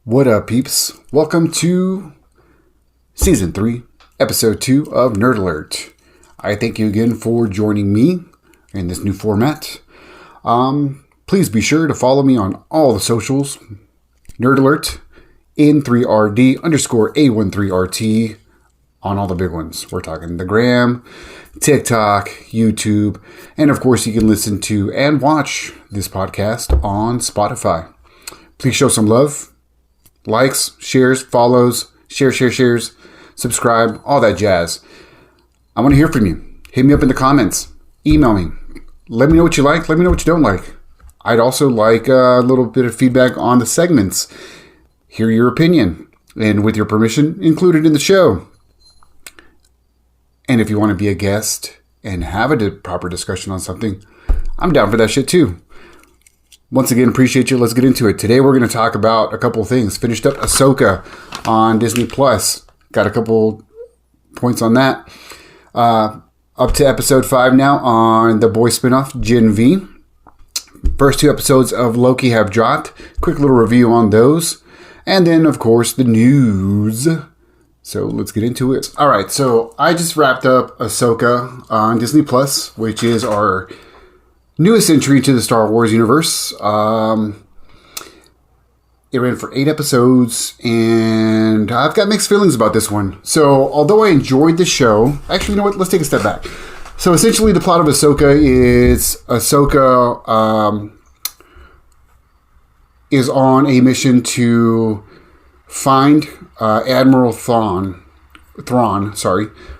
What up, peeps? Welcome to Season 3, Episode 2 of Nerd Alert. I thank you again for joining me in this new format. Please be sure to follow me on all the socials. Nerd Alert, N3RD_A13RT on all the big ones. We're talking the Gram, TikTok, YouTube, and of course you can listen to and watch this podcast on Spotify. Please show some love. Likes, shares, follows, shares, subscribe, all that jazz. I want to hear from you. Hit me up in the comments. Email me. Let me know what you like. Let me know what you don't like. I'd also like a little bit of feedback on the segments. Hear your opinion. And with your permission, include it in the show. And if you want to be a guest and have a proper discussion on something, I'm down for that shit too. Once again, appreciate you. Let's get into it. Today we're going to talk about a couple things. Finished up Ashoka on Disney Plus. Got a couple points on that. Up to episode 5 now on the boy spinoff, Gen V. First 2 episodes of Loki have dropped. Quick little review on those. And then, of course, the news. So let's get into it. All right, so I just wrapped up Ashoka on Disney Plus, which is our newest entry to the Star Wars universe. It ran for 8 episodes, and I've got mixed feelings about this one. So, although I enjoyed the show, actually, you know what? Let's take a step back. So, essentially, the plot of Ashoka is Ashoka is on a mission to find Admiral Thrawn,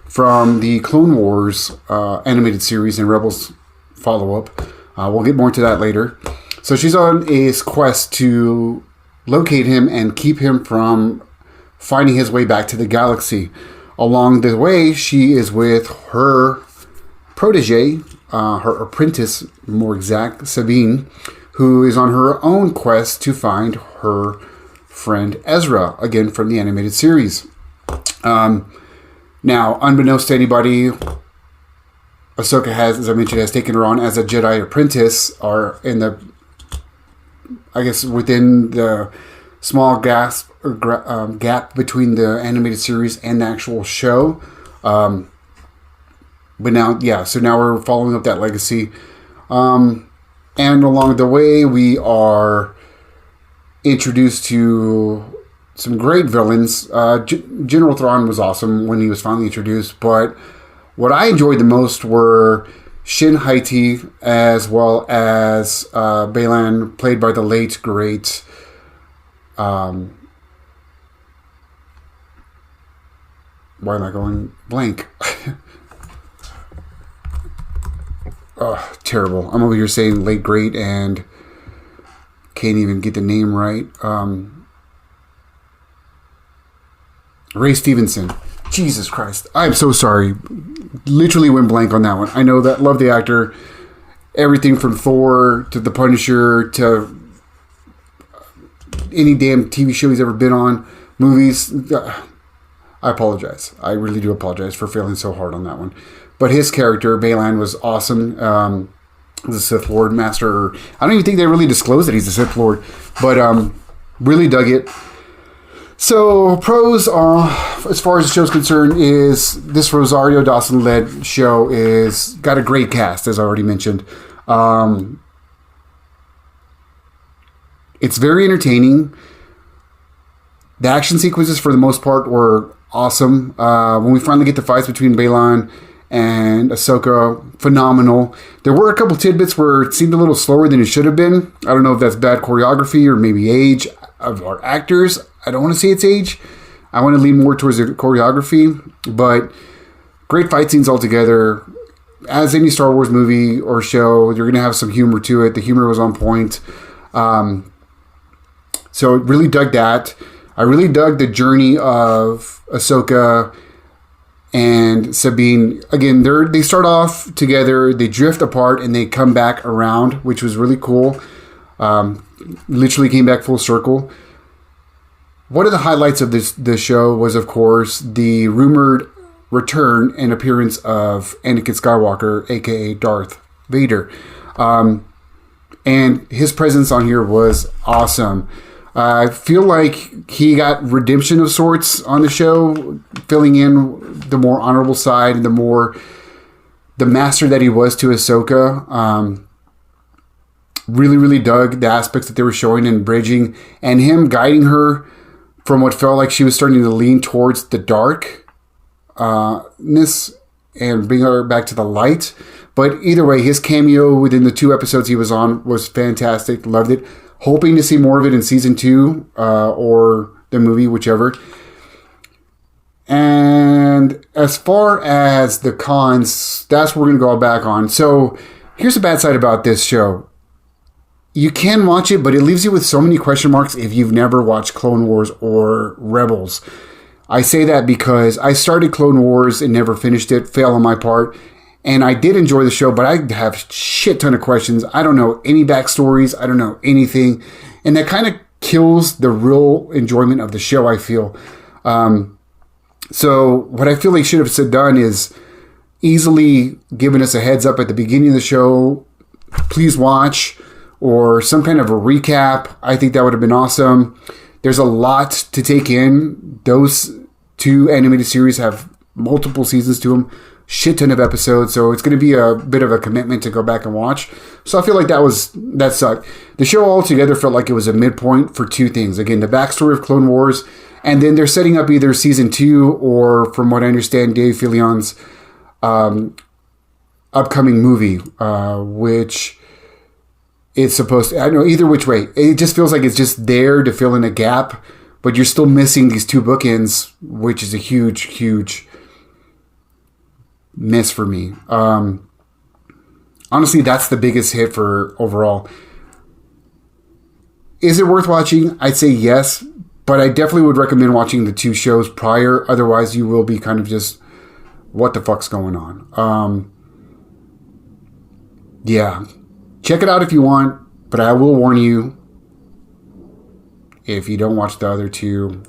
from the Clone Wars animated series and Rebels follow-up. We'll get more into that later. So she's on a quest to locate him and keep him from finding his way back to the galaxy. Along the way, she is with her protege, her apprentice, more exact, Sabine, who is on her own quest to find her friend Ezra, again from the animated series. Now, unbeknownst to anybody, Ashoka has, as I mentioned, has taken her on as a Jedi apprentice, or in the, I guess, within the small gap between the animated series and the actual show. But now, so now we're following up that legacy. And along the way, we are introduced to some great villains. General Thrawn was awesome when he was finally introduced, but what I enjoyed the most were Shin Haiti, as well as Baylan, played by the late, great why am I going blank? Terrible. I'm over here saying late, great, and can't even get the name right. Ray Stevenson. Jesus Christ. I'm so sorry. Literally went blank on that one. I know that. Love the actor. Everything from Thor to The Punisher to any damn TV show he's ever been on. Movies. I apologize. I really do apologize for failing so hard on that one. But his character, Baylan, was awesome. The Sith Lord Master. I don't even think they really disclosed that he's a Sith Lord. But really dug it. So, pros, as far as the show's concerned, is this Rosario Dawson-led show is got a great cast, as I already mentioned. It's very entertaining. The action sequences, for the most part, were awesome. When we finally get the fights between Baylan and Ashoka, phenomenal. There were a couple tidbits where it seemed a little slower than it should have been. I don't know if that's bad choreography or maybe age of our actors. I don't want to say it's age. I want to lean more towards the choreography, but great fight scenes altogether. As any Star Wars movie or show, you're going to have some humor to it. The humor was on point. So really dug that. I really dug the journey of Ashoka and Sabine. Again, they start off together, they drift apart, and they come back around, which was really cool. Literally came back full circle. One of the highlights of this show was, of course, the rumored return and appearance of Anakin Skywalker, aka Darth Vader. And his presence on here was awesome. I feel like he got redemption of sorts on the show, filling in the more honorable side and the master that he was to Ahsoka. Really, really dug the aspects that they were showing and bridging, and him guiding her from what felt like she was starting to lean towards the darkness and bring her back to the light. But either way, his cameo within the 2 episodes he was on was fantastic. Loved it. Hoping to see more of it in season 2 or the movie, whichever. And as far as the cons, that's what we're going to go back on. So here's the bad side about this show. You can watch it, but it leaves you with so many question marks if you've never watched Clone Wars or Rebels. I say that because I started Clone Wars and never finished it, fail on my part. And I did enjoy the show, but I have shit ton of questions. I don't know any backstories. I don't know anything. And that kind of kills the real enjoyment of the show, I feel. So what I feel they should have done is easily given us a heads up at the beginning of the show. Please watch. Or some kind of a recap. I think that would have been awesome. There's a lot to take in. Those 2 animated series have multiple seasons to them. Shit ton of episodes, so it's going to be a bit of a commitment to go back and watch. So I feel like that sucked. The show altogether felt like it was a midpoint for 2 things. Again, the backstory of Clone Wars, and then they're setting up either season 2 or, from what I understand, Dave Filion's upcoming movie, which is supposed to, I don't know, either which way. It just feels like it's just there to fill in a gap, but you're still missing these 2 bookends, which is a huge, huge miss for me. Honestly, that's the biggest hit for overall. Is it worth watching? I'd say yes, but I definitely would recommend watching the 2 shows prior. Otherwise, you will be kind of just, what the fuck's going on? Yeah. Check it out if you want, but I will warn you, if you don't watch the other 2,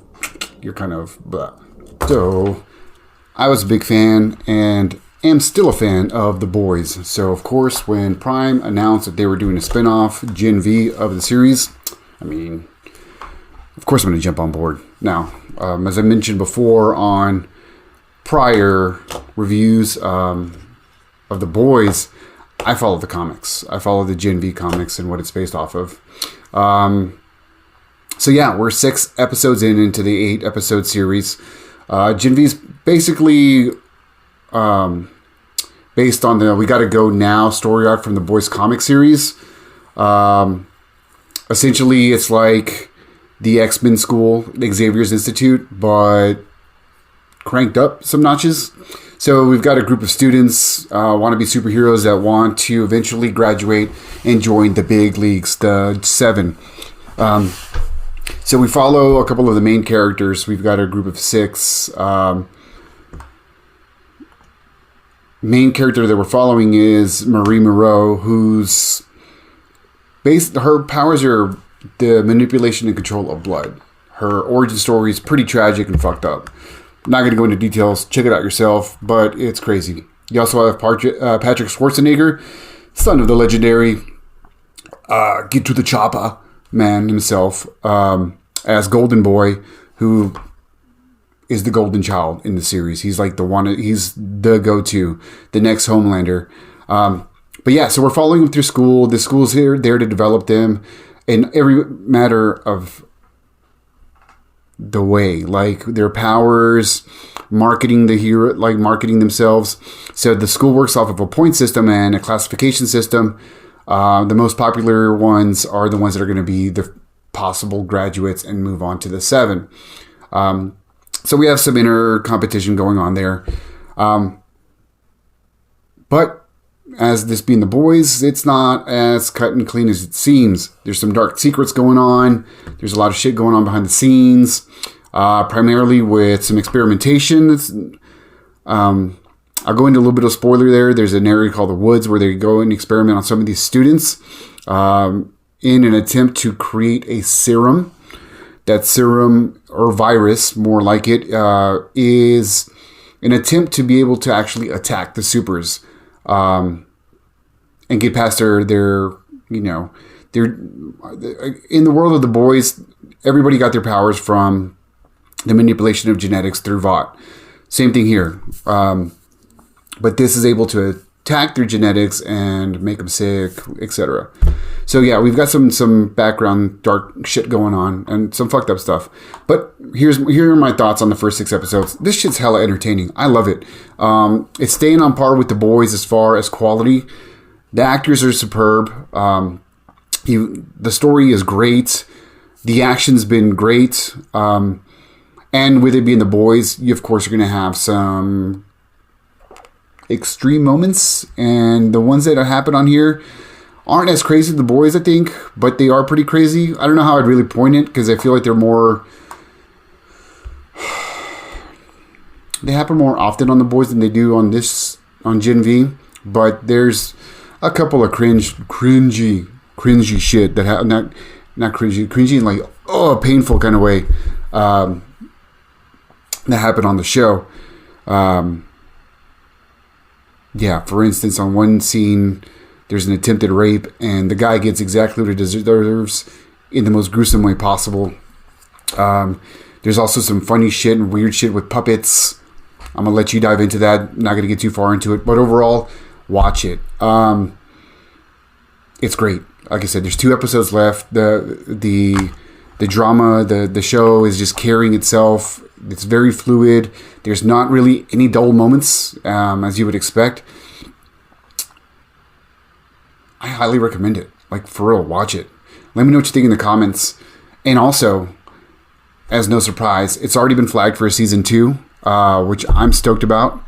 you're kind of blah. So I was a big fan and am still a fan of The Boys. So, of course, when Prime announced that they were doing a spinoff, Gen V, of the series, I mean, of course I'm going to jump on board. Now, as I mentioned before on prior reviews of The Boys, I follow the comics. I follow the Gen V comics and what it's based off of. So, yeah, we're 6 episodes into the 8-episode series. Gen V is basically based on the We Gotta Go Now story arc from the Boys comic series. Essentially, it's like the X-Men school, Xavier's Institute, but cranked up some notches. So we've got a group of students, wannabe superheroes that want to eventually graduate and join the big leagues, the 7. So we follow a couple of the main characters. We've got a group of 6. Main character that we're following is Marie Moreau, who's her powers are the manipulation and control of blood. Her origin story is pretty tragic and fucked up. I'm not going to go into details. Check it out yourself, but it's crazy. You also have Patrick Schwarzenegger, son of the legendary Get to the Chopper man himself, as Golden Boy, who is the golden child in the series. He's like he's the go-to, the next Homelander. But yeah, so we're following them through school. The school's there to develop them in every matter of the way, like their powers, marketing the hero, like marketing themselves. So the school works off of a point system and a classification system. The most popular ones are the ones that are going to be the possible graduates and move on to the 7. So we have some inner competition going on there. But as this being The Boys, it's not as cut and clean as it seems. There's some dark secrets going on. There's a lot of shit going on behind the scenes, primarily with some experimentation. I'll go into a little bit of spoiler there. There's an area called The Woods where they go and experiment on some of these students in an attempt to create a serum. That serum, or virus, more like it, is an attempt to be able to actually attack the supers and get past their they're in the world of the boys. Everybody got their powers from the manipulation of genetics through Vought. Same thing here. But this is able to attack their genetics and make them sick, etc. So yeah, we've got some background dark shit going on and some fucked up stuff. But here are my thoughts on the first 6 episodes. This shit's hella entertaining. I love it. It's staying on par with the boys as far as quality. The actors are superb. The story is great. The action's been great. And with it being the boys, you of course are going to have some extreme moments, and the ones that happen on here aren't as crazy as the boys, I think, but they are pretty crazy. I don't know how I'd really point it, because I feel like they happen more often on the boys than they do on Gen V, but there's a couple of cringy shit that not cringy in like painful kind of way that happened on the show. Yeah, for instance, on one scene, there's an attempted rape, and the guy gets exactly what he deserves in the most gruesome way possible. There's also some funny shit and weird shit with puppets. I'm going to let you dive into that. I'm not going to get too far into it, but overall, watch it. It's great. Like I said, there's 2 episodes left. The drama, the show is just carrying itself. It's very fluid. There's not really any dull moments, as you would expect. I highly recommend it. Like, for real, watch it. Let me know what you think in the comments. And also, as no surprise, it's already been flagged for a season 2, which I'm stoked about,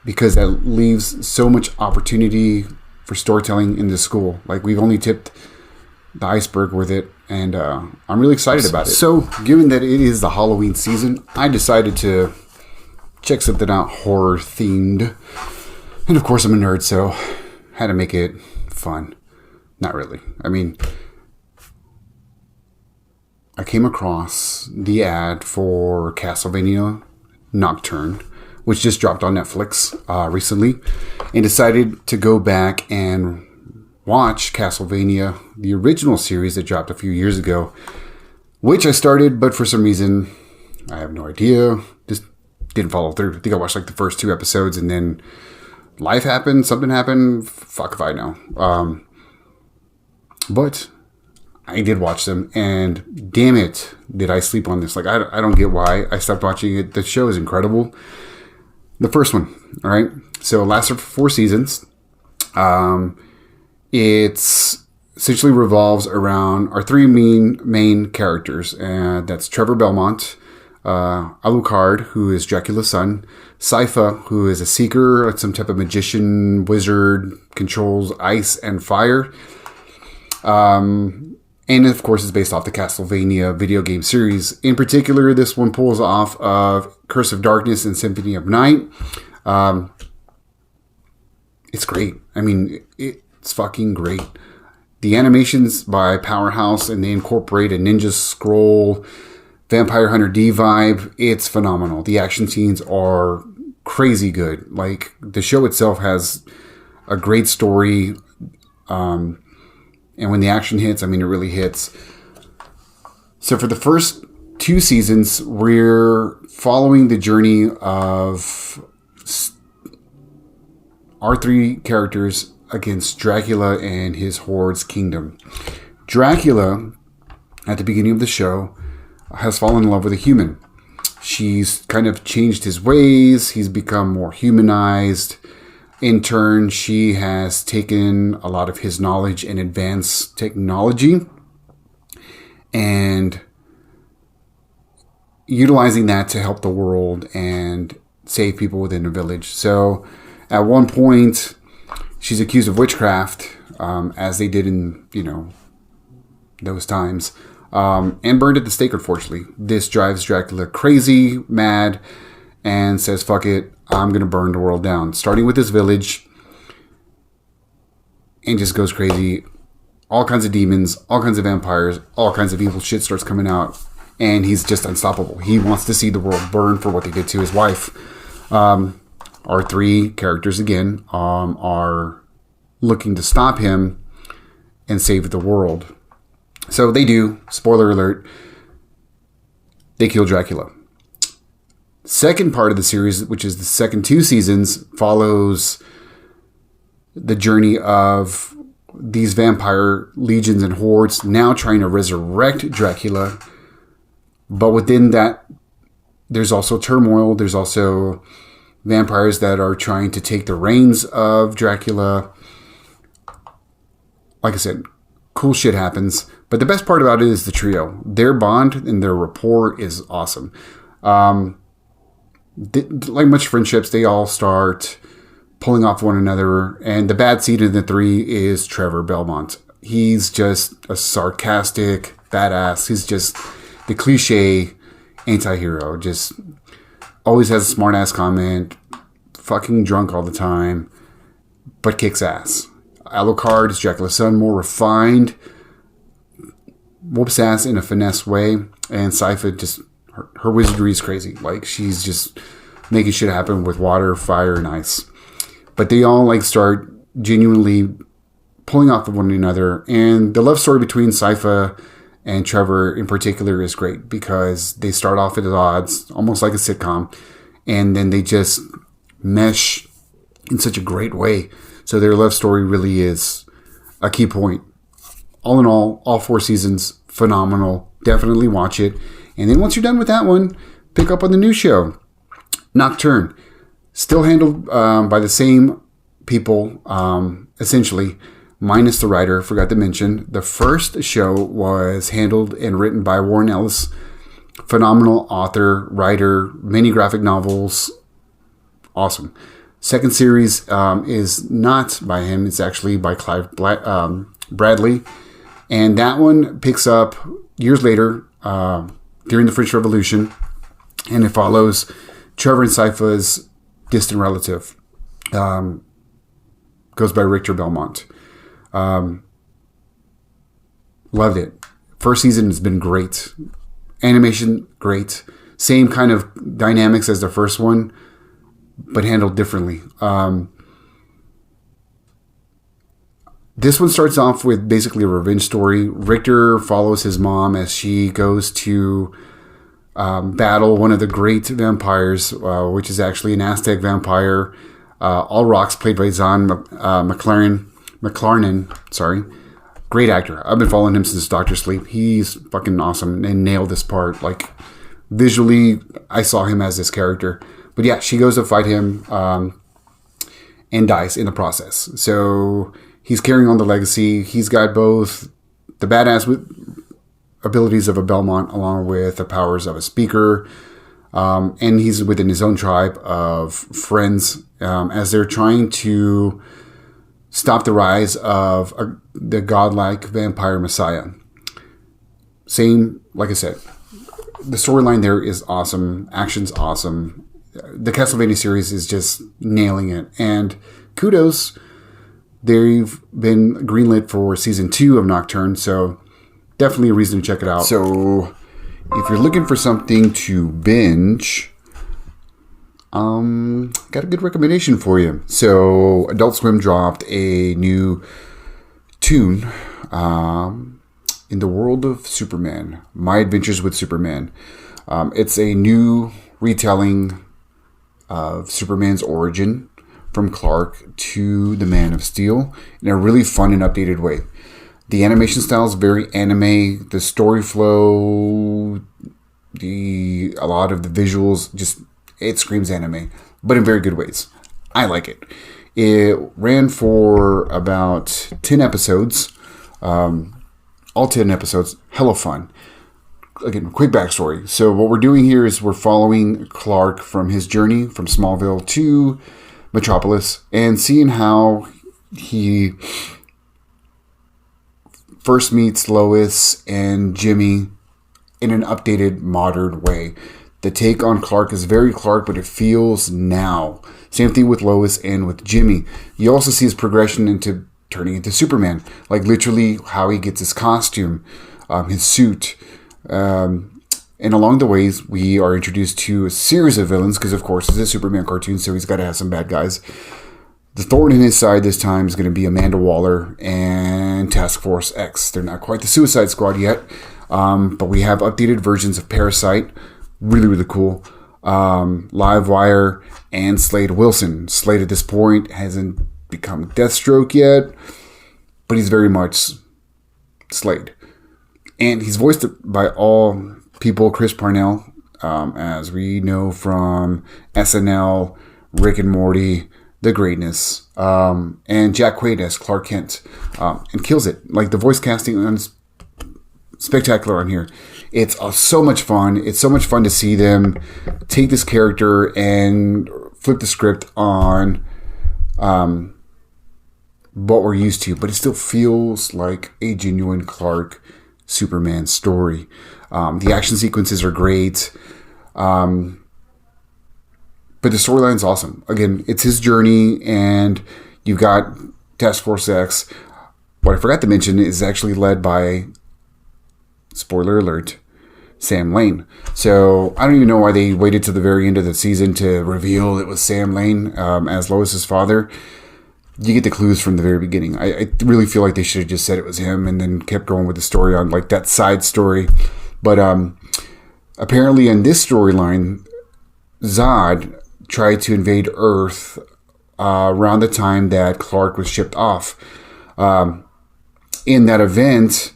because that leaves so much opportunity for storytelling in this school. Like, we've only tipped the iceberg with it, and I'm really excited about it. So, given that it is the Halloween season, I decided to check something out horror themed. And of course, I'm a nerd, so had to make it fun. Not really. I mean, I came across the ad for Castlevania Nocturne, which just dropped on Netflix recently, and decided to go back and watch Castlevania, the original series that dropped a few years ago, which I started, but for some reason, I have no idea, just didn't follow through. I think I watched like the first 2 episodes, and then life happened, something happened, fuck if I know. But I did watch them, and damn it, did I sleep on this. Like, I don't get why I stopped watching it. The show is incredible. The first one, all right? So it lasted for 4 seasons. It's essentially revolves around our 3 main characters. That's Trevor Belmont, Alucard, who is Dracula's son, Sypha, who is a seeker, some type of magician, wizard, controls ice and fire. And of course, it's based off the Castlevania video game series. In particular, this one pulls off of Curse of Darkness and Symphony of Night. It's great. I mean, it's fucking great. The animations by Powerhouse, and they incorporate a Ninja Scroll, Vampire Hunter D vibe. It's phenomenal. The action scenes are crazy good. Like, the show itself has a great story. And when the action hits, I mean, it really hits. So for the first 2 seasons, we're following the journey of our 3 characters against Dracula and his horde's kingdom. Dracula, at the beginning of the show, has fallen in love with a human. She's kind of changed his ways. He's become more humanized. In turn, she has taken a lot of his knowledge and advanced technology and utilizing that to help the world and save people within the village. So at one point, she's accused of witchcraft, as they did in, those times, and burned at the stake, unfortunately. This drives Dracula crazy, mad, and says, fuck it, I'm going to burn the world down. Starting with this village, and just goes crazy. All kinds of demons, all kinds of vampires, all kinds of evil shit starts coming out. And he's just unstoppable. He wants to see the world burn for what they did to his wife. Our 3 characters, again, are looking to stop him. and save the world. So they do. Spoiler alert. They kill Dracula. Second part of the series, which is the second 2 seasons, follows the journey of these vampire legions and hordes now trying to resurrect Dracula. But within that, there's also turmoil. There's also vampires that are trying to take the reins of Dracula. Like I said, cool shit happens. But the best part about it is the trio. Their bond and their rapport is awesome. Like much friendships, they all start pulling off one another. And the bad seed of the 3 is Trevor Belmont. He's just a sarcastic badass. He's just the cliche anti-hero. Just always has a smart-ass comment. Fucking drunk all the time. But kicks ass. Alucard is Dracula's son, more refined. Whoops ass in a finesse way. And Sypha just... Her wizardry is crazy. Like, she's just making shit happen with water, fire, and ice. But they all, like, start genuinely pulling off of one another. And the love story between Sypha and Trevor in particular is great because they start off at odds, almost like a sitcom. And then they just mesh in such a great way. So their love story really is a key point. All in all 4 seasons, phenomenal. Definitely watch it. And then once you're done with that one, pick up on the new show, Nocturne. Still handled by the same people, essentially, minus the writer. Forgot to mention, the first show was handled and written by Warren Ellis. Phenomenal author, writer, many graphic novels. Awesome. Second series is not by him. It's actually by Clive Bradley. And that one picks up years later, during the French Revolution, and it follows Trevor and Sypha's distant relative. Goes by Richter Belmont. Loved it. First season has been great. Animation, great. Same kind of dynamics as the first one, but handled differently. This one starts off with basically a revenge story. Richter follows his mom as she goes to battle one of the great vampires, which is actually an Aztec vampire. All Rocks, played by Zahn McClarnon. Sorry. Great actor. I've been following him since Dr. Sleep. He's fucking awesome and nailed this part. Like, visually, I saw him as this character. But yeah, she goes to fight him and dies in the process. So he's carrying on the legacy. He's got both the badass abilities of a Belmont along with the powers of a speaker. And he's within his own tribe of friends as they're trying to stop the rise of the godlike vampire messiah. Same, like I said, the storyline there is awesome. Action's awesome. The Castlevania series is just nailing it. And kudos, they've been greenlit for season 2 of Nocturne, so definitely a reason to check it out. So if you're looking for something to binge, got a good recommendation for you. So Adult Swim dropped a new tune in the world of Superman, My Adventures with Superman. It's a new retelling of Superman's origin from Clark to the Man of Steel in a really fun and updated way. The animation style is very anime. The story flow, a lot of the visuals, just it screams anime, but in very good ways. I like it. It ran for about 10 episodes. All 10 episodes, hella fun. Again, quick backstory. So what we're doing here is we're following Clark from his journey from Smallville to Metropolis and seeing how he first meets Lois and Jimmy in an updated, modern way. The take on Clark is very Clark, but it feels now. Same thing with Lois and with Jimmy. You also see his progression into turning into Superman. Like literally how he gets his costume, his suit. And along the ways, we are introduced to a series of villains, because of course it's a Superman cartoon, so he's got to have some bad guys. The thorn in his side this time is going to be Amanda Waller and Task Force X. They're not quite the Suicide Squad yet, but we have updated versions of Parasite. Really, really cool. Livewire and Slade Wilson. Slade at this point hasn't become Deathstroke yet, but he's very much Slade. And he's voiced by all people. Chris Parnell, as we know from SNL, Rick and Morty, The Greatness, and Jack Quaid as Clark Kent, and kills it. Like, the voice casting is spectacular on here. It's so much fun. It's so much fun to see them take this character and flip the script on what we're used to, but it still feels like a genuine Clark Superman story. The action sequences are great. But the storyline's awesome. Again, it's his journey, and you've got Task Force X. What I forgot to mention is actually led by, spoiler alert, Sam Lane. So I don't even know why they waited to the very end of the season to reveal it was Sam Lane as Lois's father. You get the clues from the very beginning. I really feel like they should have just said it was him and then kept going with the story on like that side story. But apparently in this storyline, Zod tried to invade Earth around the time that Clark was shipped off. In that event,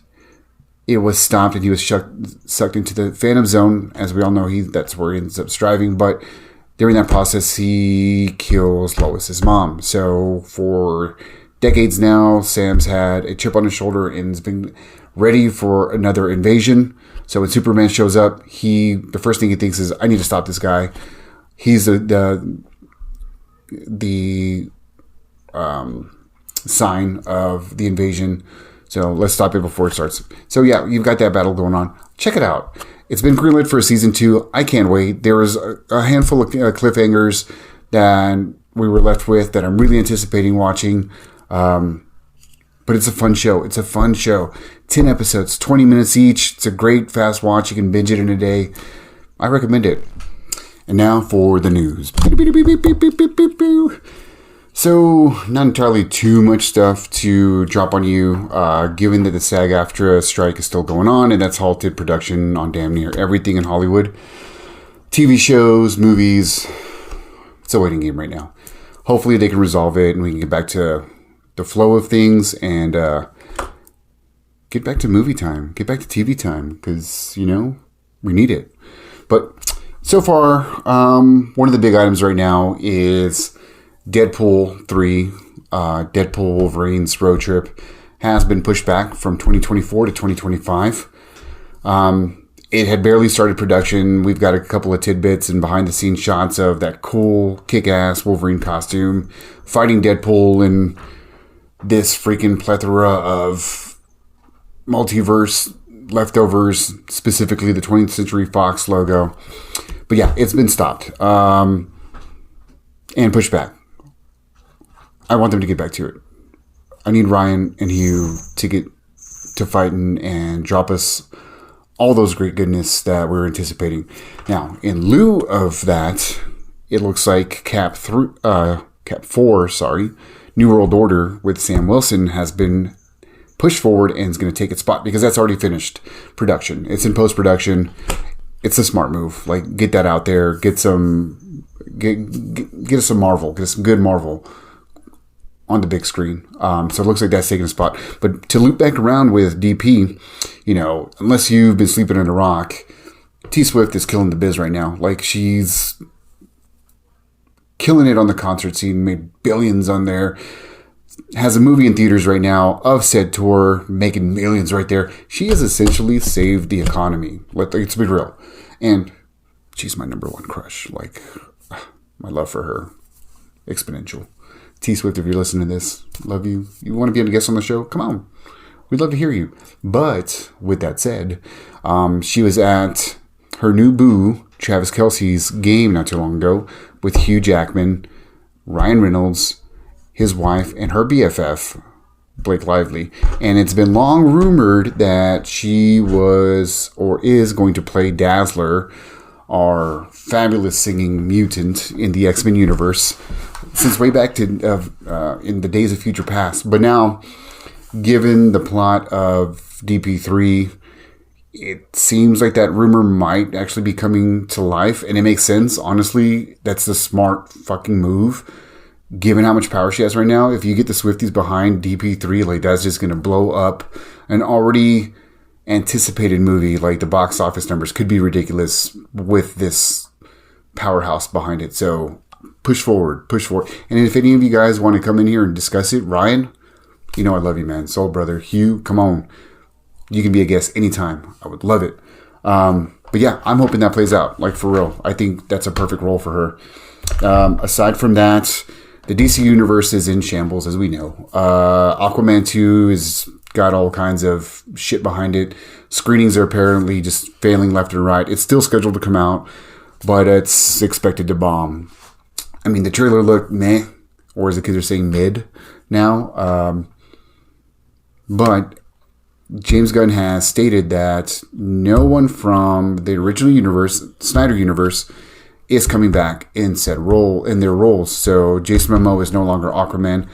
it was stopped and he was sucked into the Phantom Zone. As we all know, that's where he ends up striving. But during that process, he kills Lois's mom. So for decades now, Sam's had a chip on his shoulder and has been ready for another invasion. So when Superman shows up, the first thing he thinks is, I need to stop this guy. He's the sign of the invasion. So let's stop it before it starts. So yeah, you've got that battle going on. Check it out. It's been greenlit for season 2. I can't wait. There was a handful of cliffhangers that we were left with that I'm really anticipating watching. But it's a fun show. 10 episodes, 20 minutes each. It's a great fast watch. You can binge it in a day. I recommend it. And now for the news. So, not entirely too much stuff to drop on you, given that the SAG-AFTRA strike is still going on, and that's halted production on damn near everything in Hollywood. TV shows, movies, it's a waiting game right now. Hopefully they can resolve it, and we can get back to the flow of things, and get back to movie time, get back to TV time, because, we need it. But so far, one of the big items right now is Deadpool 3, Deadpool Wolverine's Road Trip, has been pushed back from 2024 to 2025. It had barely started production. We've got a couple of tidbits and behind-the-scenes shots of that cool, kick-ass Wolverine costume fighting Deadpool in this freaking plethora of multiverse leftovers, specifically the 20th Century Fox logo. But yeah, it's been stopped and pushed back. I want them to get back to it. I need Ryan and Hugh to get to fighting and drop us all those great goodness that we're anticipating. Now, in lieu of that, it looks like Cap 4, New World Order with Sam Wilson has been pushed forward and is going to take its spot because that's already finished production. It's in post-production. It's a smart move. Like, get that out there. Get us some Marvel. Get us some good Marvel on the big screen. So it looks like that's taking a spot. But to loop back around with DP, unless you've been sleeping in a rock, T Swift is killing the biz right now. Like, she's killing it on the concert scene, made billions on there, has a movie in theaters right now of said tour, making millions right there. She has essentially saved the economy. Let's be real. And she's my number one crush. Like, my love for her, exponential. T Swift, if you're listening to this, love you. You want to be a guest on the show? Come on. We'd love to hear you. But with that said, she was at her new boo, Travis Kelce's game not too long ago with Hugh Jackman, Ryan Reynolds, his wife, and her BFF, Blake Lively. And it's been long rumored that she was or is going to play Dazzler, our fabulous singing mutant in the X-Men universe. since way back to in the days of Future Past. But now, given the plot of DP3, it seems like that rumor might actually be coming to life, and it makes sense. Honestly, that's the smart fucking move, given how much power she has right now. If you get the Swifties behind DP3, like, that's just going to blow up an already anticipated movie. Like, the box office numbers could be ridiculous with this powerhouse behind it. So push forward. And if any of you guys want to come in here and discuss it, Ryan, you know I love you, man. Soul brother. Hugh, come on. You can be a guest anytime. I would love it. But yeah, I'm hoping that plays out. Like, for real. I think that's a perfect role for her. Aside from that, the DC universe is in shambles, as we know. Aquaman 2 has got all kinds of shit behind it. Screenings are apparently just failing left and right. It's still scheduled to come out, but it's expected to bomb. I mean, the trailer looked meh, or as the kids are saying, mid now. But James Gunn has stated that no one from the original universe, Snyder universe, is coming back in their roles. So Jason Momoa is no longer Aquaman.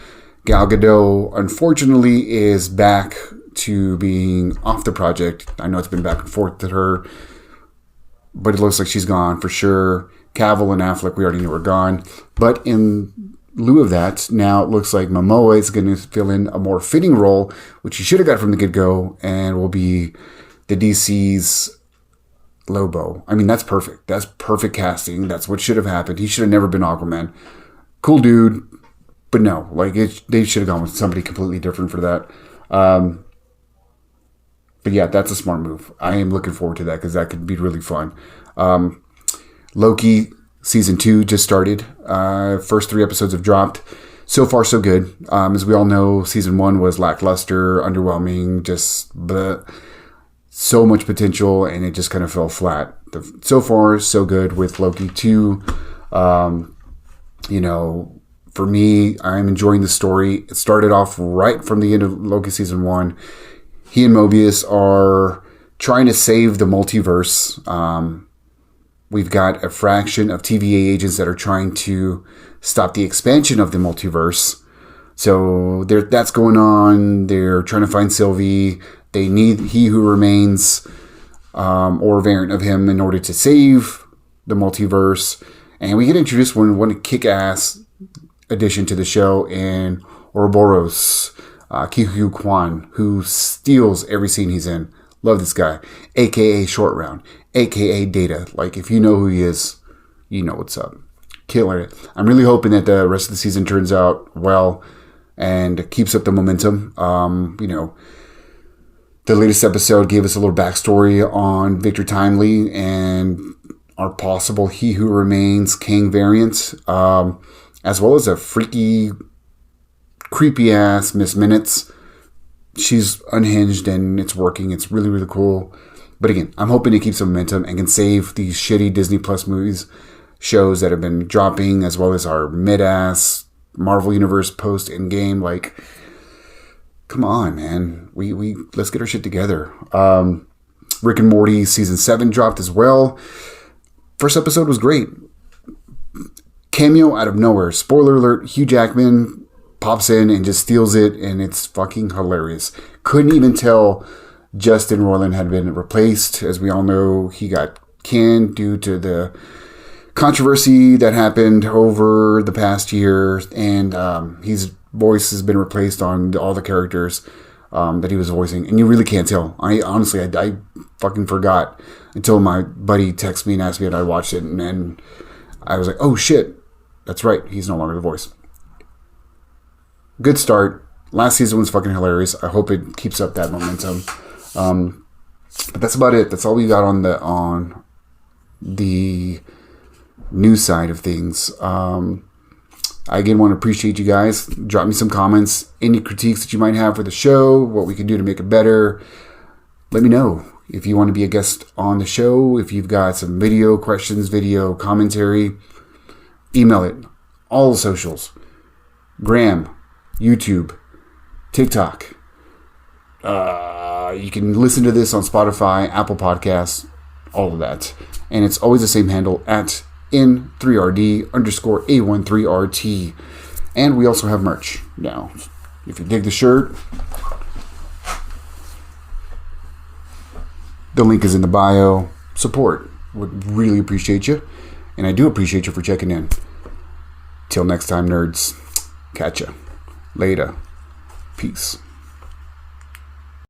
Gal Gadot, unfortunately, is back to being off the project. I know it's been back and forth with her, but it looks like she's gone for sure. Cavill and Affleck, we already knew were gone. But in lieu of that, now it looks like Momoa is going to fill in a more fitting role, which he should have got from the get-go, and will be the DC's Lobo. I mean, that's perfect. That's perfect casting. That's what should have happened. He should have never been Aquaman. Cool dude, but no. Like, they should have gone with somebody completely different for that. But yeah, that's a smart move. I am looking forward to that because that could be really fun. Loki Season 2 just started. First 3 episodes have dropped. So far, so good. As we all know, Season 1 was lackluster, underwhelming, just so much potential, and it just kind of fell flat. So far, so good with Loki 2. For me, I'm enjoying the story. It started off right from the end of Loki Season 1. He and Mobius are trying to save the multiverse. We've got a fraction of TVA agents that are trying to stop the expansion of the multiverse. So that's going on. They're trying to find Sylvie. They need He Who Remains, or a variant of him, in order to save the multiverse. And we get introduced one kick-ass addition to the show in Ouroboros, Ki-Hu Kwan, who steals every scene he's in. Love this guy. A.K.A. Short Round. A.K.A. Data. Like, if you know who he is, you know what's up. Killer it. I'm really hoping that the rest of the season turns out well and keeps up the momentum. The latest episode gave us a little backstory on Victor Timely and our possible He Who Remains Kang variant, as well as a freaky, creepy-ass Miss Minutes. She's unhinged and it's working. It's really, really cool. But again, I'm hoping it keeps some momentum and can save these shitty Disney Plus shows that have been dropping, as well as our mid-ass Marvel Universe post-Endgame. Like, come on, man. We let's get our shit together. Rick and Morty Season 7 dropped as well. First episode was great. Cameo out of nowhere. Spoiler alert, Hugh Jackman pops in and just steals it, and it's fucking hilarious. Couldn't even tell Justin Roiland had been replaced. As we all know, he got canned due to the controversy that happened over the past year, and his voice has been replaced on all the characters that he was voicing, and you really can't tell. I fucking forgot until my buddy texted me and asked me, and I watched it, and then I was like, oh shit, that's right, he's no longer the voice. Good start. Last season was fucking hilarious. I hope it keeps up that momentum. But that's about it. That's all we got on the news side of things. I again want to appreciate you guys. Drop me some comments, any critiques that you might have for the show, what we can do to make it better. Let me know if you want to be a guest on the show. If you've got some video questions, video commentary, email it. All the socials. Gram, YouTube, TikTok. You can listen to this on Spotify, Apple Podcasts, all of that. And it's always the same handle, at in3rd_A13RT. And we also have merch. Now, if you dig the shirt, the link is in the bio. Support. Would really appreciate you. And I do appreciate you for checking in. Till next time, nerds. Catch ya. Later. Peace.